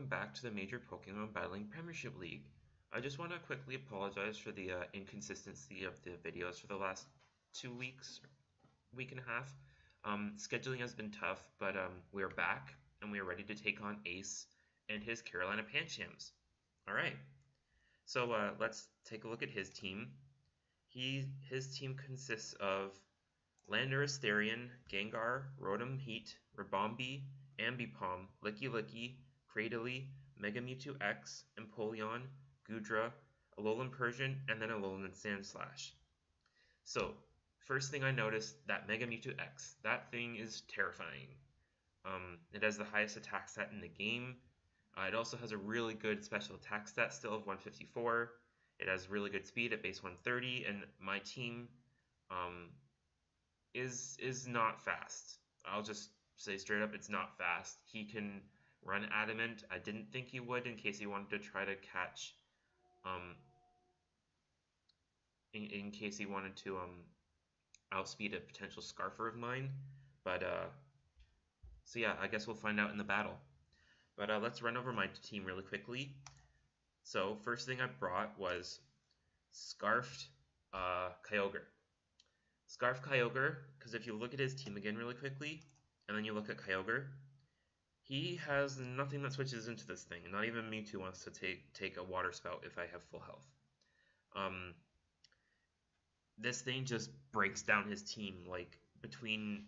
welcome back to the Major Pokemon Battling Premiership League. I just want to quickly apologize for the inconsistency of the videos for the last 2 weeks, week and a half. Scheduling has been tough, but we're back and we are ready to take on Ace and his Carolina Panchams. Alright, so let's take a look at his team. His team consists of Landorus Therian, Gengar, Rotom Heat, Ribombee, Ambipom, Licky Licky, Cradily, Mega Mewtwo X, Empoleon, Goodra, Alolan Persian, and then Alolan Sandslash. So, first thing I noticed, that Mega Mewtwo X. That thing is terrifying. It has the highest attack stat in the game. It also has a really good special attack stat still of 154. It has really good speed at base 130, and my team is not fast. I'll just say straight up, it's not fast. He can run Adamant. I didn't think he would in case he wanted to try to catch, in case he wanted to outspeed a potential Scarfer of mine. But so yeah, I guess we'll find out in the battle. But let's run over my team really quickly. So first thing I brought was Scarfed Kyogre. Scarf Kyogre, because if you look at his team again really quickly, and then you look at Kyogre, he has nothing that switches into this thing. Not even Mewtwo wants to take a Water Spout if I have full health. This thing just breaks down his team. Like, between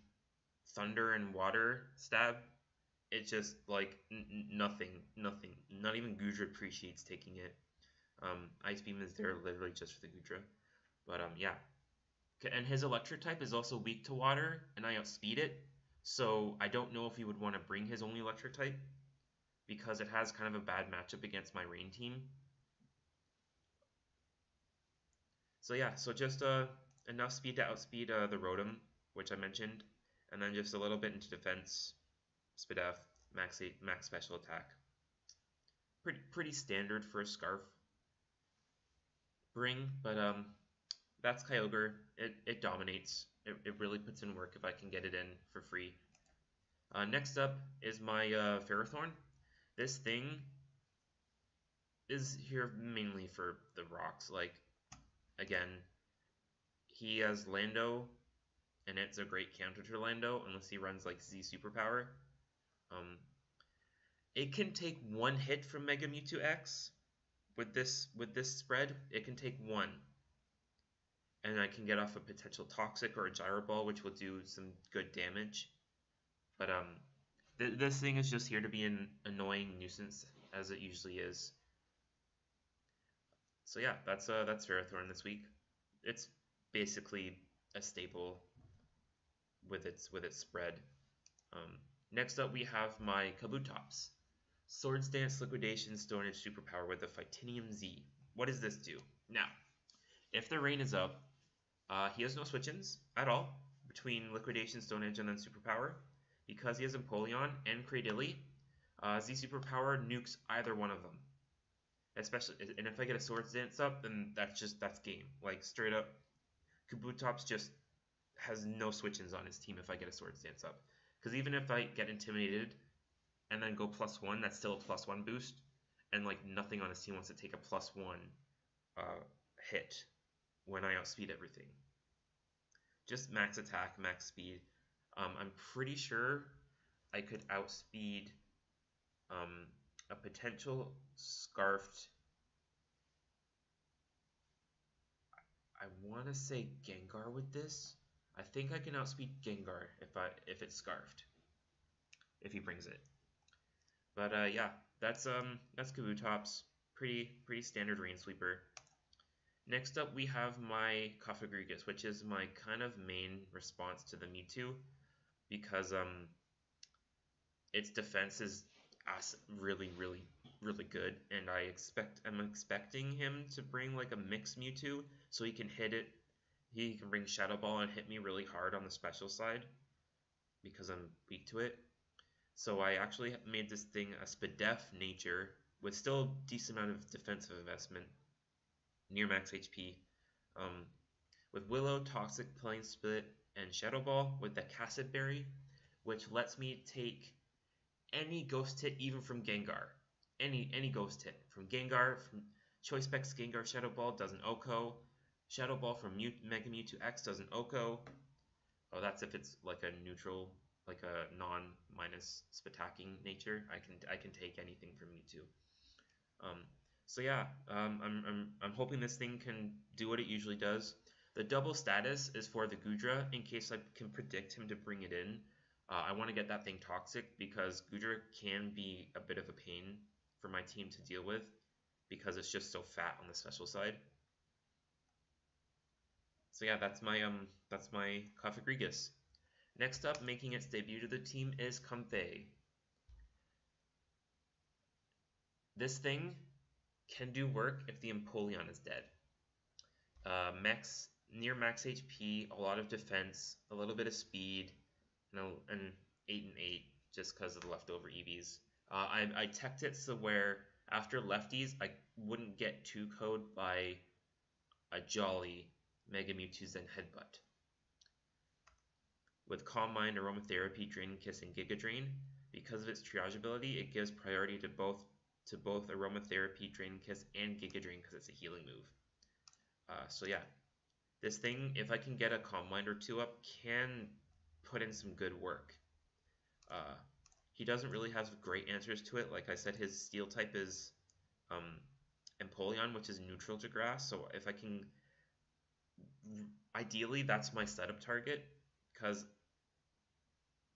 Thunder and Water Stab, it's just like nothing. Not even Goodra appreciates taking it. Ice Beam is there literally just for the Goodra. But yeah. And his electric type is also weak to water, and I outspeed it. So I don't know if he would want to bring his only electric type, because it has kind of a bad matchup against my rain team. So yeah, so just enough speed to outspeed the Rotom, which I mentioned, and then just a little bit into defense, Spadef, max special attack. Pretty standard for a Scarf bring, but that's Kyogre. It dominates. It really puts in work if I can get it in for free. Next up is my Ferrothorn. This thing is here mainly for the rocks. Like, again, he has Lando, and it's a great counter to Lando unless he runs like Z Superpower. It can take one hit from Mega Mewtwo X with this spread. It can take one. And I can get off a potential Toxic or a Gyro Ball, which will do some good damage. But this thing is just here to be an annoying nuisance, as it usually is. So yeah, that's Ferrothorn this week. It's basically a staple with its spread. Next up, we have my Kabutops. Swords Dance, Liquidation, Stone Edge Superpower with the Fightinium Z. What does this do? Now, if the rain is up, he has no switch-ins at all between Liquidation, Stone Edge, and then Superpower. Because he has Empoleon and Cradily, Z Superpower nukes either one of them. Especially, and if I get a Swords Dance up, then that's game. Like, straight up, Kabutops just has no switch-ins on his team if I get a Swords Dance up. Because even if I get Intimidated and then go +1, that's still a +1 boost. And, like, nothing on his team wants to take a +1 hit when I outspeed everything. Just max attack, max speed. I'm pretty sure I could outspeed a potential Scarfed. I want to say Gengar with this. I think I can outspeed Gengar if it's Scarfed, if he brings it. But yeah, that's Kabutops. Pretty standard rain sweeper. Next up, we have my Cofagrigus, which is my kind of main response to the Mewtwo, because its defense is really good, and I'm expecting him to bring like a mixed Mewtwo, so he can hit it. He can bring Shadow Ball and hit me really hard on the special side, because I'm weak to it. So I actually made this thing a Spadef nature with still a decent amount of defensive investment, near max HP, with Willow, Toxic, Plane Split, and Shadow Ball with the Cassid Berry, which lets me take any Ghost Hit even from Gengar. any ghost hit. From Gengar, from Choice Specs Gengar Shadow Ball does an Oko. Shadow Ball from Mega Mewtwo X does an Oko. Oh, that's if it's like a neutral, like a non-minus attacking nature. I can take anything from Mewtwo. Um, so yeah, I'm hoping this thing can do what it usually does. The double status is for the Gudra in case I can predict him to bring it in. I want to get that thing toxic because Gudra can be a bit of a pain for my team to deal with because it's just so fat on the special side. So yeah, that's my Cofagrigus. Next up, making its debut to the team is Comfey. This thing can do work if the Empoleon is dead. Near max HP, a lot of defense, a little bit of speed, and 8 and 8 just because of the leftover EVs. I teched it so where after lefties I wouldn't get 2-code by a Jolly Mega Mewtwo Zen Headbutt. With Calm Mind, Aromatherapy, Drain Kiss, and Giga Drain, because of its triage ability, it gives priority to both Aromatherapy, Drain Kiss, and Giga Drain because it's a healing move. So yeah, this thing, if I can get a Calm Mind or 2 up, can put in some good work. He doesn't really have great answers to it. Like I said, his Steel type is Empoleon, which is neutral to Grass. So if I can, ideally, that's my setup target because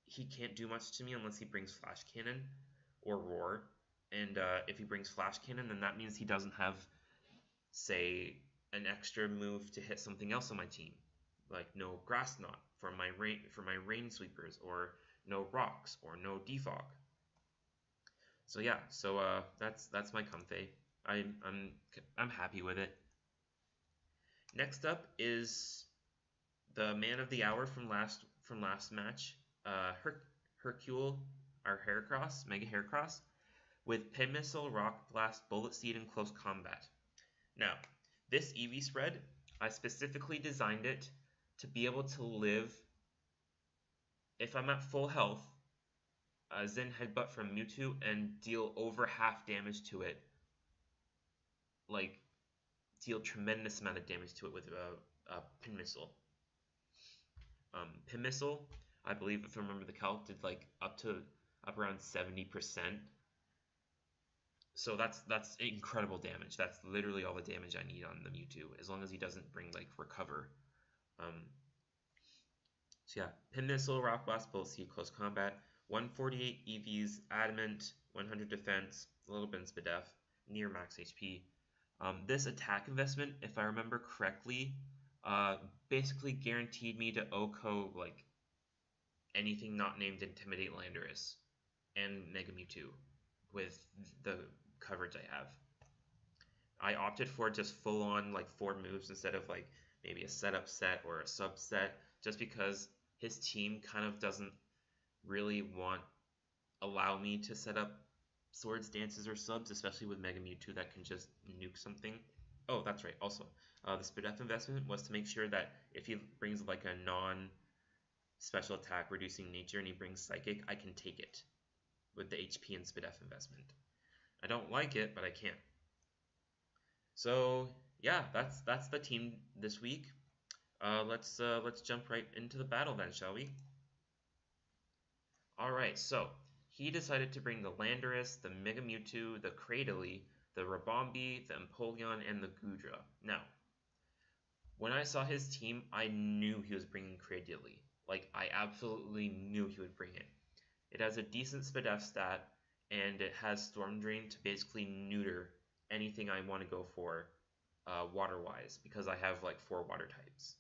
he can't do much to me unless he brings Flash Cannon or Roar. And if he brings Flash Cannon, then that means he doesn't have, say, an extra move to hit something else on my team, like no Grass Knot for my rain sweepers, or no rocks, or no defog. So yeah, that's my Comfey. I'm happy with it. Next up is the man of the hour from last match, Hercule, our Heracross, Mega Heracross, with Pin Missile, Rock Blast, Bullet Seed, and Close Combat. Now, this EV spread, I specifically designed it to be able to live, if I'm at full health, Zen Headbutt from Mewtwo and deal over half damage to it. Like, deal tremendous amount of damage to it with a Pin Missile. Pin Missile, I believe, if I remember the calc, did like up around 70%. So that's incredible damage. That's literally all the damage I need on the Mewtwo, as long as he doesn't bring like Recover. So yeah, Pin Missile, Rock Blast, Bullet Seed, Close Combat, 148 EVs, Adamant, 100 Defense, a little bit in Spadef, near max HP. This attack investment, if I remember correctly, basically guaranteed me to OHKO like anything not named Intimidate Landorus and Mega Mewtwo with the coverage I have. I opted for just full on like 4 moves instead of like maybe a setup set or a subset, just because his team kind of doesn't really allow me to set up swords, dances, or subs, especially with Mega Mewtwo that can just nuke something. Oh, that's right. Also, the Spadef investment was to make sure that if he brings like a non-special attack reducing nature and he brings Psychic, I can take it with the HP and Spadef investment. I don't like it, but I can. So yeah, that's the team this week. Let's jump right into the battle then, shall we? All right, so he decided to bring the Landorus, the Mega Mewtwo, the Cradily, the Rabombi, the Empoleon, and the Gudra. Now, when I saw his team, I knew he was bringing Cradily. Like, I absolutely knew he would bring it. It has a decent Spadef stat, and it has Storm Drain to basically neuter anything I want to go for water-wise, because I have like 4 water types.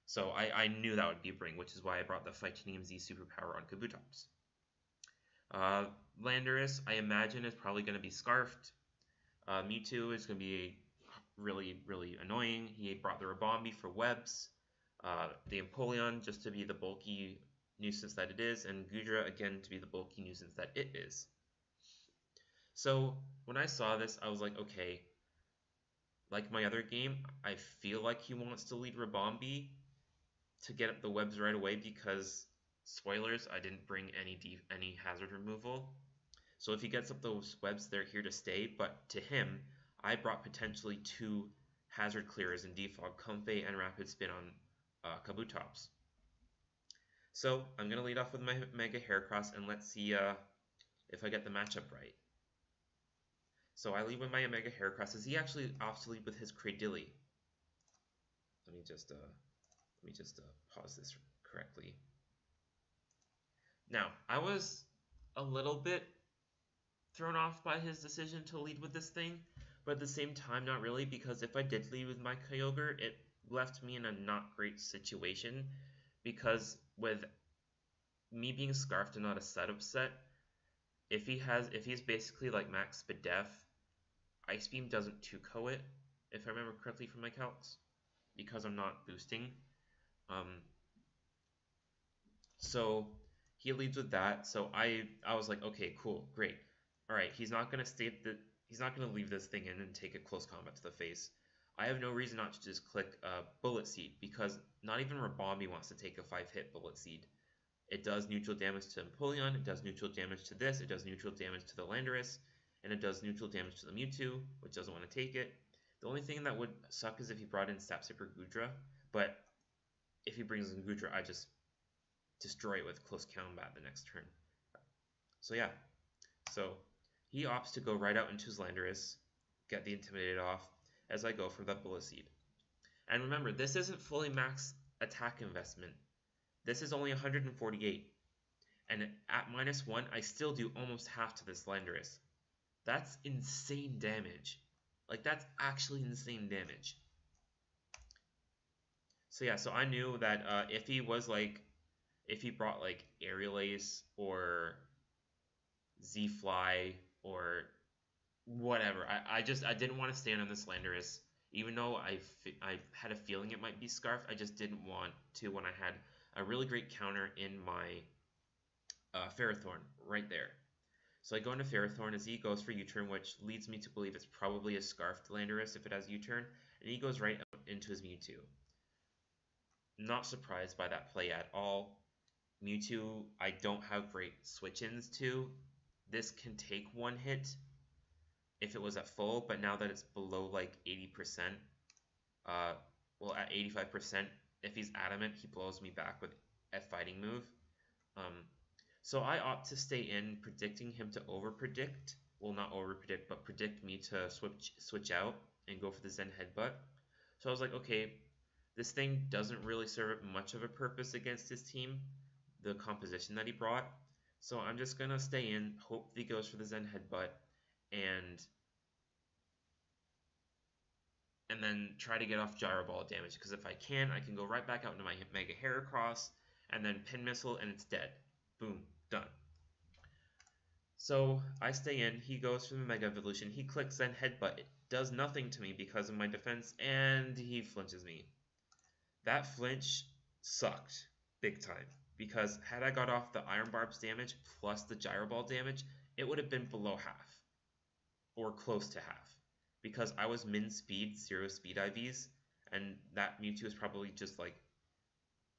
So I knew that would be a bring, which is why I brought the Fightinium Z Superpower on Kabutops. Landorus, I imagine, is probably going to be Scarfed. Mewtwo is going to be really, really annoying. He brought the Rabombi for webs. The Empoleon just to be the bulky nuisance that it is, and Gudra again to be the bulky nuisance that it is. So when I saw this, I was like, okay, like my other game, I feel like he wants to lead Rabombi to get up the webs right away because, spoilers, I didn't bring any hazard removal. So if he gets up those webs, they're here to stay. But to him, I brought potentially 2 hazard clearers in Defog, Comfey and Rapid Spin on Kabutops. So I'm going to lead off with my Mega Heracross, and let's see if I get the matchup right. So I lead with my Mega Heracross. Is he actually opts to lead with his Cradilly? Let me just pause this correctly. Now, I was a little bit thrown off by his decision to lead with this thing, but at the same time, not really, because if I did lead with my Kyogre, it left me in a not great situation, because with me being Scarfed and not a setup set, if he's basically like max Spadef, Ice Beam doesn't 2-ko it, if I remember correctly from my calcs, because I'm not boosting. So he leads with that. So I was like, okay, cool, great. All right, he's not gonna leave this thing in and take a close combat to the face. I have no reason not to just click Bullet Seed, because not even Rabombi wants to take a 5-hit Bullet Seed. It does neutral damage to Empoleon, it does neutral damage to this, it does neutral damage to the Landorus, and it does neutral damage to the Mewtwo, which doesn't want to take it. The only thing that would suck is if he brought in Sapsipper Goodra, but if he brings in Goodra, I just destroy it with close combat the next turn. So yeah, so he opts to go right out into his Landorus, get the Intimidated off, as I go for that Bullet Seed. And remember, this isn't fully max attack investment. This is only 148. And at -1, I still do almost half to this Landorus. That's insane damage. Like, that's actually insane damage. So yeah, so I knew that if he brought like Aerial Ace or Z-Fly or whatever, I didn't want to stand on this Landorus. Even though I had a feeling it might be Scarf, I just didn't want to when I had a really great counter in my Ferrothorn right there. So I go into Ferrothorn as he goes for U-turn, which leads me to believe it's probably a Scarfed Landorus if it has U-turn, and he goes right out into his Mewtwo. Not surprised by that play at all. Mewtwo, I don't have great switch-ins to. This can take 1 hit if it was at full, but now that it's below like 80%, well at 85%, if he's adamant, he blows me back with a fighting move. So I opt to stay in, predicting him to overpredict. Well, not overpredict, but predict me to switch out and go for the Zen Headbutt. So I was like, okay, this thing doesn't really serve much of a purpose against his team, the composition that he brought. So I'm just going to stay in, hope he goes for the Zen Headbutt, and then try to get off Gyro Ball damage, because if I can go right back out into my Mega Heracross, and then Pin Missile, and it's dead. Boom, done. So I stay in, he goes for the Mega Evolution, he clicks Zen Headbutt, it does nothing to me because of my defense, and he flinches me. That flinch sucked big time, because had I got off the Iron Barb's damage plus the Gyro Ball damage, it would have been below half, or close to half, because I was min speed, 0 speed IVs, and that Mewtwo is probably just like,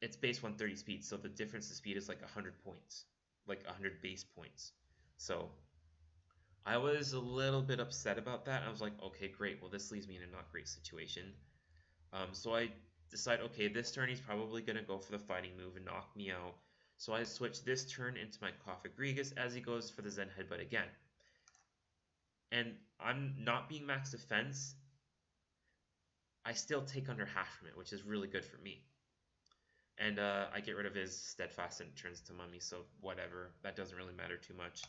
it's base 130 speed, so the difference in speed is like 100 points, like 100 base points. So I was a little bit upset about that. I was like, okay, great, well this leaves me in a not great situation. So I decide, okay, this turn he's probably going to go for the fighting move and knock me out. So I switch this turn into my Cofagrigus as he goes for the Zen Headbutt again. And I'm not being max defense. I still take under half from it, which is really good for me. And I get rid of his Steadfast and it turns to Mummy, so whatever. That doesn't really matter too much.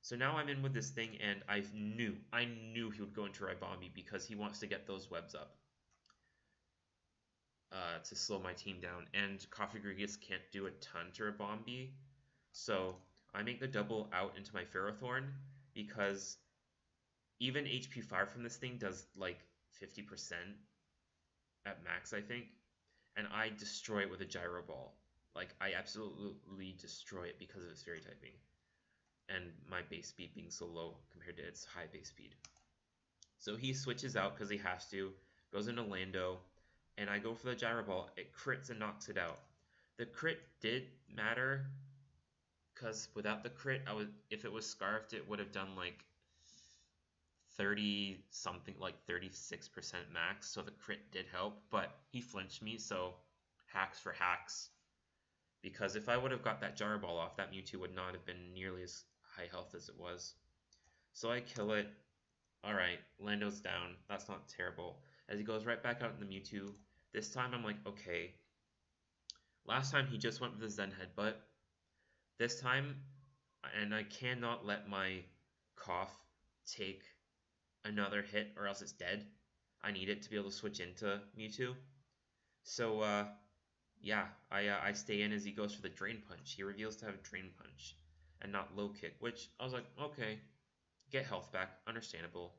So now I'm in with this thing, and I knew he would go into Ribombee because he wants to get those webs up to slow my team down. And Cofagrigus can't do a ton to Ribombee, so I make the double out into my Ferrothorn because even HP 5 from this thing does like 50% at max, I think. And I destroy it with a Gyro Ball. Like, I absolutely destroy it because of its Fairy typing. And my base speed being so low compared to its high base speed. So he switches out because he has to, goes into Lando, and I go for the Gyro Ball. It crits and knocks it out. The crit did matter because without the crit, if it was scarfed, it would have done like 30 something, like 36% max. So the crit did help, but he flinched me. So hacks for hacks. Because if I would have got that jar ball off, that Mewtwo would not have been nearly as high health as it was. So I kill it. Alright, Lando's down. That's not terrible. As he goes right back out in the Mewtwo, this time I'm like, okay. Last time he just went with the Zen Headbutt. This time, and I cannot let my cough take another hit or else it's dead. I need it to be able to switch into Mewtwo. So, yeah, I stay in as he goes for the Drain Punch. He reveals to have Drain Punch and not Low Kick, which I was like, okay, get health back, understandable.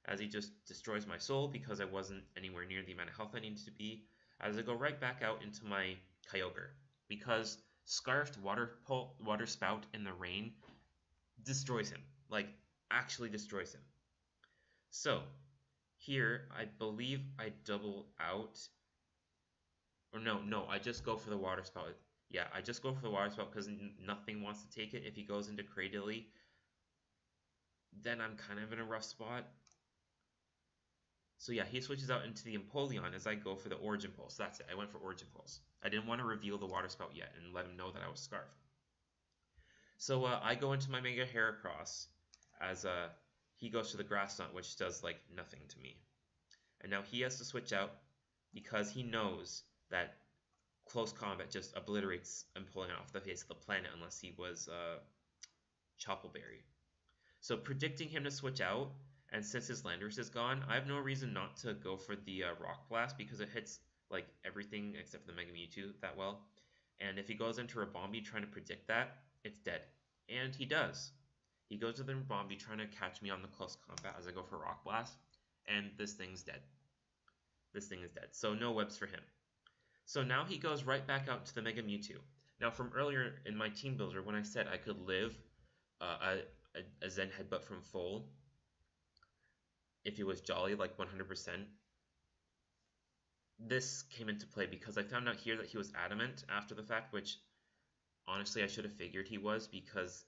As he just destroys my soul because I wasn't anywhere near the amount of health I needed to be. As I go right back out into my Kyogre, because Scarfed Water Spout in the rain destroys him, like actually destroys him. So here I believe I double out. Or no, I just go for the Water Spout. Yeah, I just go for the Water Spout because nothing wants to take it. If he goes into Cradily, then I'm kind of in a rough spot. So yeah, he switches out into the Empoleon as I go for the Origin Pulse. That's it. I went for Origin Pulse. I didn't want to reveal the Water Spout yet and let him know that I was Scarfed. So I go into my Mega Heracross as he goes for the Grass Knot, which does like nothing to me. And now he has to switch out because he knows that close combat just obliterates Empoleon off the face of the planet unless he was Choppleberry. So predicting him to switch out, and since his Landorus is gone, I have no reason not to go for the Rock Blast because it hits like everything except for the Mega Mewtwo that well. And if he goes into Ribombee trying to predict that, it's dead. And he does. He goes to the Ribombee trying to catch me on the close combat as I go for Rock Blast, and this thing's dead. This thing is dead. So no webs for him. So now he goes right back out to the Mega Mewtwo. Now from earlier in my team builder when I said I could live a Zen Headbutt from full if he was Jolly like 100%, this came into play because I found out here that he was Adamant after the fact, which honestly I should have figured he was because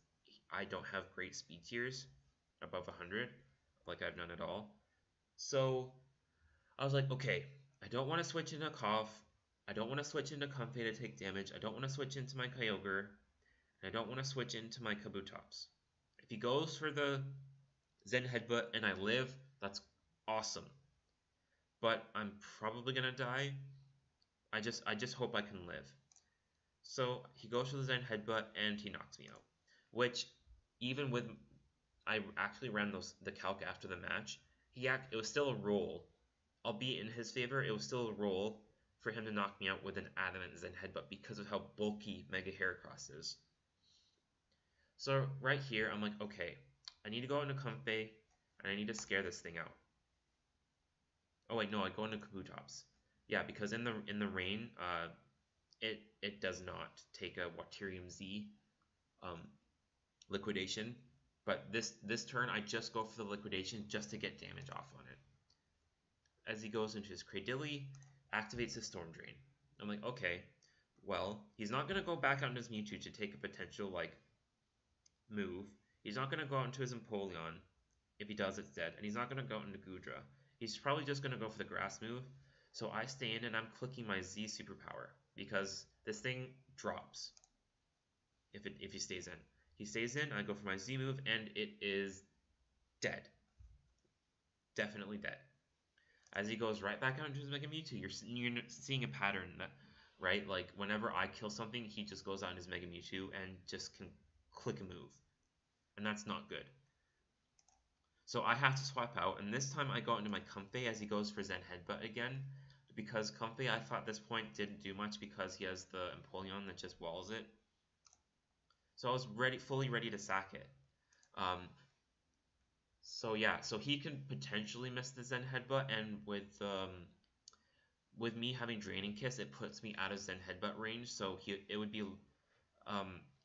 I don't have great speed tiers above 100 like I've none at all. So I was like, okay, I don't want to switch into Cough, I don't want to switch into Comfey to take damage, I don't want to switch into my Kyogre, and I don't want to switch into my Kabutops. If he goes for the Zen Headbutt and I live, that's awesome. But I'm probably gonna die. I just hope I can live. So he goes for the Zen Headbutt and he knocks me out. Which even with I actually ran the calc after the match, it was still a roll. Albeit in his favor, it was still a roll for him to knock me out with an Adamant Zen Headbutt because of how bulky Mega Heracross is. So right here, I'm like, okay, I need to go into Comfey, and I need to scare this thing out. Oh wait, no, I go into Kabutops. Yeah, because in the rain, it does not take a Waterium Z liquidation. But this turn, I just go for the liquidation just to get damage off on it. As he goes into his Cradily, activates his Storm Drain. I'm like, okay, well, he's not gonna go back out into his Mewtwo to take a potential like move. He's not going to go out into his Empoleon. If he does, it's dead. And he's not going to go into Goodra. He's probably just going to go for the Grass move. So I stay in and I'm clicking my Z superpower because this thing drops if he stays in. He stays in, I go for my Z move, and it is dead. Definitely dead. As he goes right back out into his Mega Mewtwo, you're seeing a pattern, right? Like whenever I kill something, he just goes out in his Mega Mewtwo and just can click a move. And that's not good. So I have to swap out, and this time I go into my Comfey as he goes for Zen Headbutt again, because Comfey I thought at this point didn't do much because he has the Empoleon that just walls it. So I was fully ready to sack it. So yeah, so he can potentially miss the Zen Headbutt, and with me having Draining Kiss, it puts me out of Zen Headbutt range. So it would be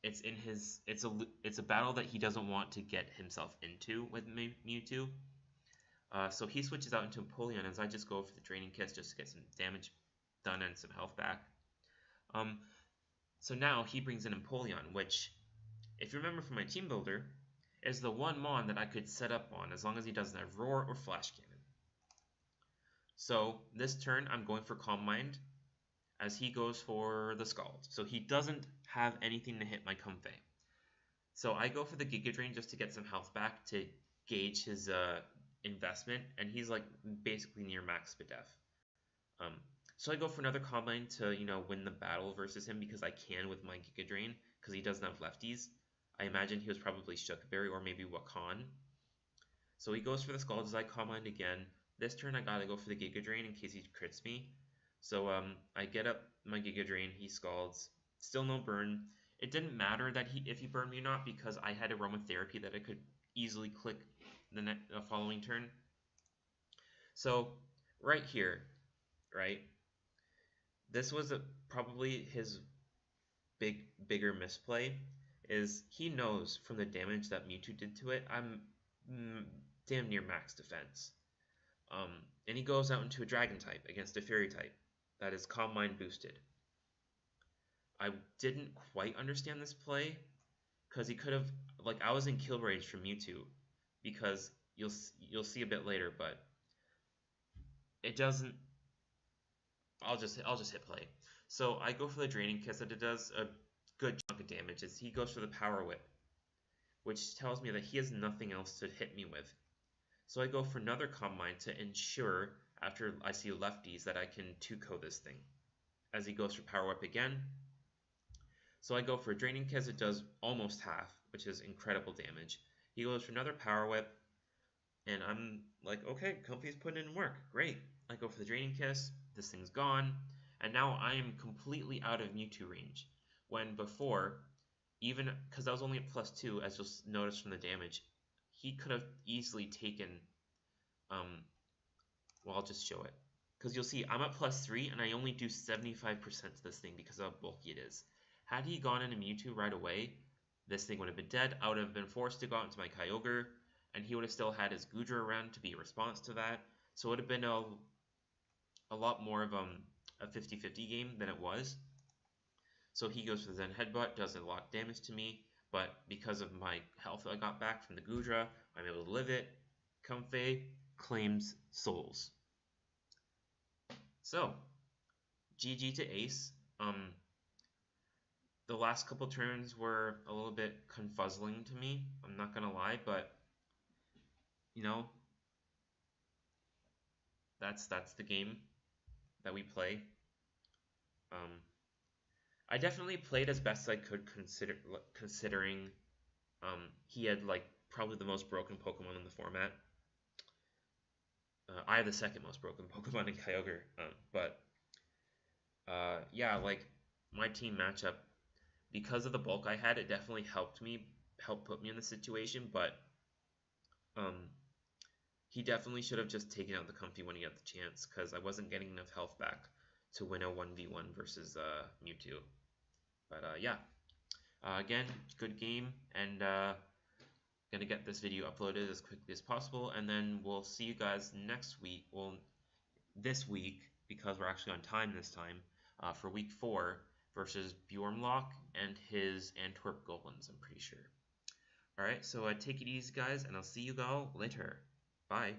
it's a battle that he doesn't want to get himself into with Mewtwo. So he switches out into Empoleon as I just go for the Draining Kiss just to get some damage done and some health back. So now he brings in Empoleon, which if you remember from my team builder, is the one Mon that I could set up on as long as he doesn't have Roar or Flash Cannon. So this turn I'm going for Calm Mind as he goes for the Scald. So he doesn't have anything to hit my Comfey. So I go for the Giga Drain just to get some health back to gauge his investment, and he's like basically near max Spadef. So I go for another Calm Mind to, win the battle versus him because I can with my Giga Drain because he doesn't have lefties. I imagine he was probably Shookberry or maybe Wakan. So he goes for the Scald as I Calm Mind again. This turn I gotta go for the Giga Drain in case he crits me. So I get up my Giga Drain, he Scalds. Still no burn. It didn't matter that if he burned me or not because I had Aromatherapy that I could easily click the following turn. So right here, right, this was probably his bigger misplay. Is he knows from the damage that Mewtwo did to it, I'm damn near max defense. And he goes out into a Dragon type against a Fairy type that is Calm Mind boosted. I didn't quite understand this play because he could have, like, I was in kill range from Mewtwo because you'll see a bit later, but it doesn't. I'll just hit play. So I go for the Draining Kiss that it does a good chunk of damage. As he goes for the Power Whip, which tells me that he has nothing else to hit me with. So I go for another Calm Mind to ensure after I see lefties that I can 2-ko this thing. As he goes for Power Whip again. So I go for a Draining Kiss, it does almost half, which is incredible damage. He goes for another Power Whip, and I'm like, okay, Comfey's putting in work, great. I go for the Draining Kiss, this thing's gone, and now I am completely out of Mewtwo range. When before, even because I was only at +2, as you'll notice from the damage, he could have easily taken, well, I'll just show it. Because you'll see, I'm at +3, and I only do 75% to this thing because of how bulky it is. Had he gone into Mewtwo right away, this thing would have been dead. I would have been forced to go out into my Kyogre, and he would have still had his Goodra around to be a response to that. So it would have been a lot more of a 50-50 game than it was. So he goes for the Zen Headbutt, does a lot of damage to me, but because of my health I got back from the Goodra, I'm able to live it. Comfey claims souls. So, GG to Ace. The last couple turns were a little bit confuzzling to me, I'm not gonna lie, but that's the game that we play. I definitely played as best as I could considering he had like probably the most broken Pokemon in the format. I have the second most broken Pokemon in Kyogre, but yeah, like my team matchup, because of the bulk I had, it definitely helped put me in the situation, but he definitely should have just taken out the Comfey when he got the chance, because I wasn't getting enough health back to win a 1v1 versus Mewtwo. But yeah, again, good game, and gonna get this video uploaded as quickly as possible, and then we'll see you guys next week. Well, this week, because we're actually on time this time, for week 4 versus Bjornlock and his Antwerp Golems, I'm pretty sure. Alright, so take it easy, guys, and I'll see you all later. Bye.